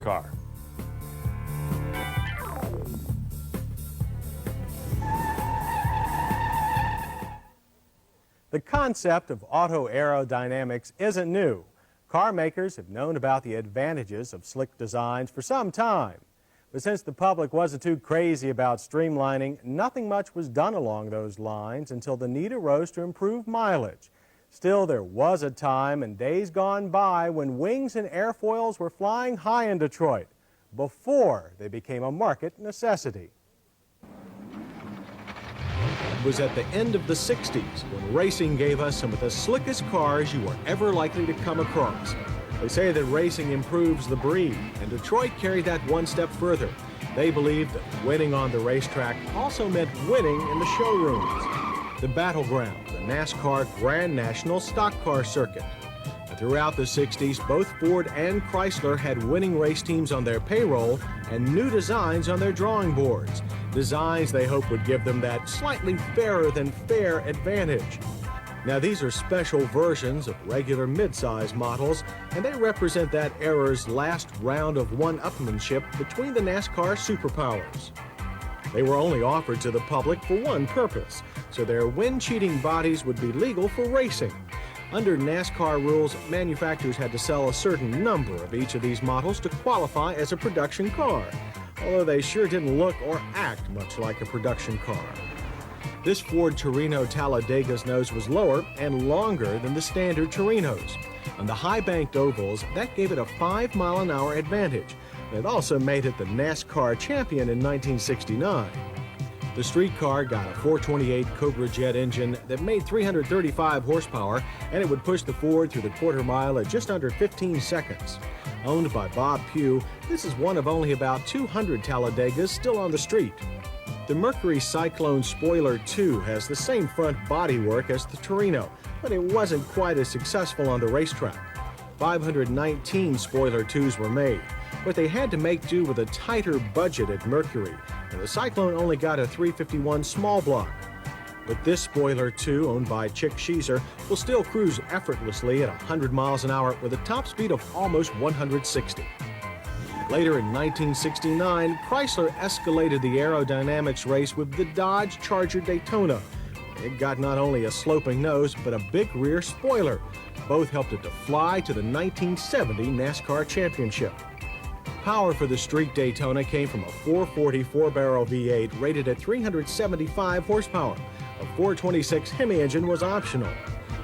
car. The concept of auto aerodynamics isn't new. Car makers have known about the advantages of slick designs for some time. But since the public wasn't too crazy about streamlining, nothing much was done along those lines until the need arose to improve mileage. Still, there was a time in days gone by when wings and airfoils were flying high in Detroit, before they became a market necessity. It was at the end of the 60s when racing gave us some of the slickest cars you were ever likely to come across. They say that racing improves the breed, and Detroit carried that one step further. They believed that winning on the racetrack also meant winning in the showrooms. The battleground, the NASCAR Grand National Stock Car Circuit. And throughout the 60s, both Ford and Chrysler had winning race teams on their payroll and new designs on their drawing boards. Designs they hoped would give them that slightly fairer than fair advantage. Now, these are special versions of regular mid-size models, and they represent that era's last round of one-upmanship between the NASCAR superpowers. They were only offered to the public for one purpose, so their wind-cheating bodies would be legal for racing. Under NASCAR rules, manufacturers had to sell a certain number of each of these models to qualify as a production car, although they sure didn't look or act much like a production car. This Ford Torino Talladega's nose was lower and longer than the standard Torinos. On the high-banked ovals, that gave it a 5-mile-an-hour advantage. It also made it the NASCAR champion in 1969. The street car got a 428 Cobra Jet engine that made 335 horsepower, and it would push the Ford through the quarter mile at just under 15 seconds. Owned by Bob Pugh, this is one of only about 200 Talladegas still on the street. The Mercury Cyclone Spoiler 2 has the same front bodywork as the Torino, but it wasn't quite as successful on the racetrack. 519 Spoiler 2s were made, but they had to make do with a tighter budget at Mercury, and the Cyclone only got a 351 small block. But this Spoiler 2, owned by Chick Sheezer, will still cruise effortlessly at 100 miles an hour with a top speed of almost 160. Later in 1969, Chrysler escalated the aerodynamics race with the Dodge Charger Daytona. It got not only a sloping nose, but a big rear spoiler. Both helped it to fly to the 1970 NASCAR Championship. Power for the street Daytona came from a 440 4-barrel V8 rated at 375 horsepower. A 426 Hemi engine was optional.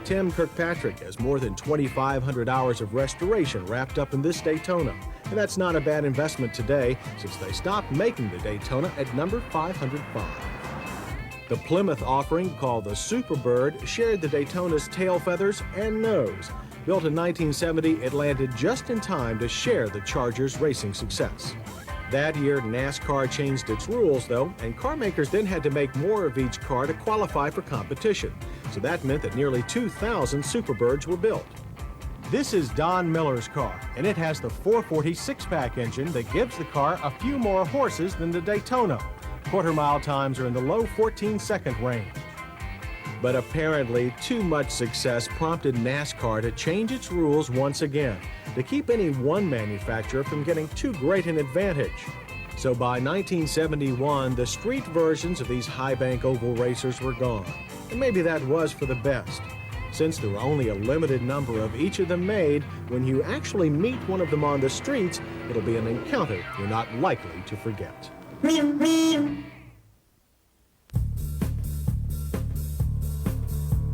Tim Kirkpatrick has more than 2,500 hours of restoration wrapped up in this Daytona. And that's not a bad investment today, since they stopped making the Daytona at number 505. The Plymouth offering, called the Superbird, shared the Daytona's tail feathers and nose. Built in 1970, it landed just in time to share the Charger's racing success. That year, NASCAR changed its rules, though, and car makers then had to make more of each car to qualify for competition. So that meant that nearly 2,000 Superbirds were built. This is Don Miller's car, and it has the 440 six-pack engine that gives the car a few more horses than the Daytona. Quarter-mile times are in the low 14-second range. But apparently, too much success prompted NASCAR to change its rules once again, to keep any one manufacturer from getting too great an advantage. So by 1971, the street versions of these high-bank oval racers were gone. And maybe that was for the best. Since there were only a limited number of each of them made, when you actually meet one of them on the streets, it'll be an encounter you're not likely to forget.